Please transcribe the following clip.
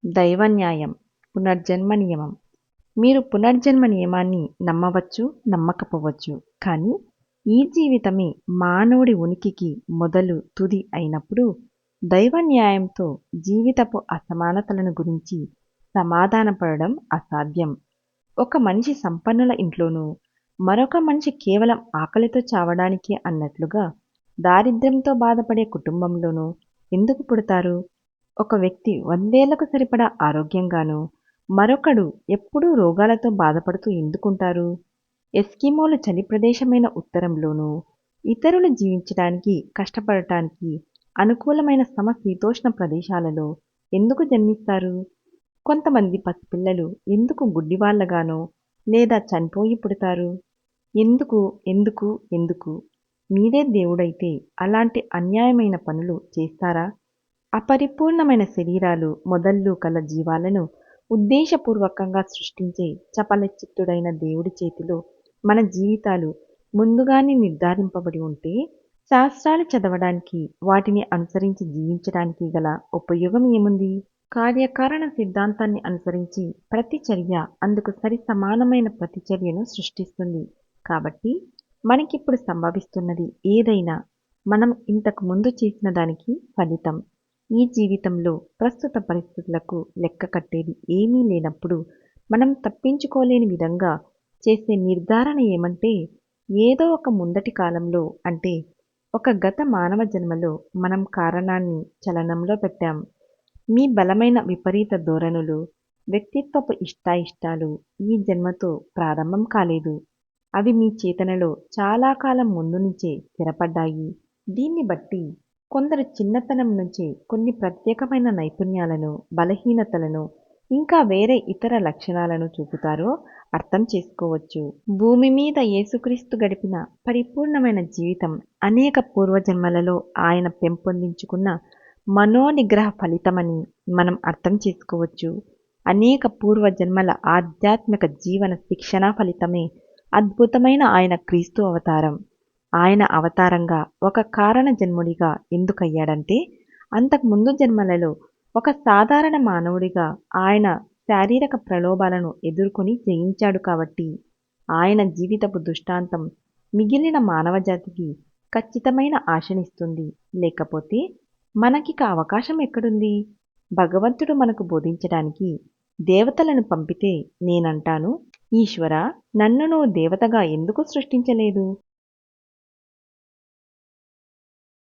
దైవన్యాయం, పునర్జన్మ నియమం. మీరు పునర్జన్మ నియమాన్ని నమ్మవచ్చు, నమ్మకపోవచ్చు. కానీ ఈ జీవితమే మానవుడి ఉనికికి మొదలు తుది అయినప్పుడు దైవన్యాయంతో జీవితపు అసమానతలను గురించి సమాధానపడడం అసాధ్యం. ఒక మనిషి సంపన్నుల ఇంట్లోనూ, మరొక మనిషి కేవలం ఆకలితో చావడానికే అన్నట్లుగా దారిద్ర్యంతో బాధపడే కుటుంబంలోనూ ఎందుకు పుడతారు? ఒక వ్యక్తి 100 ఏళ్లకు సరిపడా ఆరోగ్యంగానూ, మరొకడు ఎప్పుడూ రోగాలతో బాధపడుతూ ఎందుకుంటారు? ఎస్కిమోలు చలి ప్రదేశమైన ఉత్తరంలోనూ, ఇతరులు జీవించడానికి, కష్టపడటానికి అనుకూలమైన సమశీతోష్ణ ప్రదేశాలలో ఎందుకు జన్మిస్తారు? కొంతమంది పసిపిల్లలు ఎందుకు గుడ్డివాళ్లగానో లేదా చనిపోయి పుడతారు? ఎందుకు ఎందుకు ఎందుకు? మీరే దేవుడైతే అలాంటి అన్యాయమైన పనులు చేస్తారా? అపరిపూర్ణమైన శరీరాలు, మొదళ్ళు కల జీవాలను ఉద్దేశపూర్వకంగా సృష్టించే చపలచిత్తుడైన దేవుడి చేతిలో మన జీవితాలు ముందుగానే నిర్ధారింపబడి ఉంటే శాస్త్రాలు చదవడానికి, వాటిని అనుసరించి జీవించడానికి గల ఉపయోగం ఏముంది? కార్యకారణ సిద్ధాంతాన్ని అనుసరించి ప్రతి చర్య అందుకు సరి సమానమైన ప్రతిచర్యను సృష్టిస్తుంది. కాబట్టి మనకిప్పుడు సంభవిస్తున్నది ఏదైనా మనం ఇంతకు ముందు చేసిన దానికి ఫలితం. ఈ జీవితంలో ప్రస్తుత పరిస్థితులకు లెక్క కట్టేది ఏమీ లేనప్పుడు మనం తప్పించుకోలేని విధంగా చేసే నిర్ధారణ ఏమంటే, ఏదో ఒక ముందటి కాలంలో, అంటే ఒక గత మానవ జన్మలో మనం కారణాన్ని చలనంలో పెట్టాం. మీ బలమైన విపరీత ధోరణులు, వ్యక్తిత్వపు ఇష్టాయిష్టాలు ఈ జన్మతో ప్రారంభం కాలేదు. అవి మీ చేతనలో చాలా కాలం ముందు నుంచే స్థిరపడ్డాయి. దీన్ని బట్టి కొందరు చిన్నతనం నుంచే కొన్ని ప్రత్యేకమైన నైపుణ్యాలను, బలహీనతలను, ఇంకా వేరే ఇతర లక్షణాలను చూపుతారో అర్థం చేసుకోవచ్చు. భూమి మీద యేసుక్రీస్తు గడిపిన పరిపూర్ణమైన జీవితం అనేక పూర్వజన్మలలో ఆయన పెంపొందించుకున్న మనోనిగ్రహ ఫలితమని మనం అర్థం చేసుకోవచ్చు. అనేక పూర్వజన్మల ఆధ్యాత్మిక జీవన శిక్షణ ఫలితమే అద్భుతమైన ఆయన క్రీస్తు అవతారం. ఆయన అవతారంగా ఒక కారణ జన్ముడిగా ఎందుకయ్యాడంటే, అంతకు ముందు జన్మలలో ఒక సాధారణ మానవుడిగా ఆయన శారీరక ప్రలోభాలను ఎదుర్కొని జయించాడు కాబట్టి. ఆయన జీవితపు దృష్టాంతం మిగిలిన మానవజాతికి ఖచ్చితమైన ఆశనిస్తుంది. లేకపోతే మనకిక అవకాశం ఎక్కడుంది? భగవంతుడు మనకు బోధించడానికి దేవతలను పంపితే నేనంటాను, ఈశ్వరా, నన్ను నువ్వు దేవతగా ఎందుకు సృష్టించలేదు?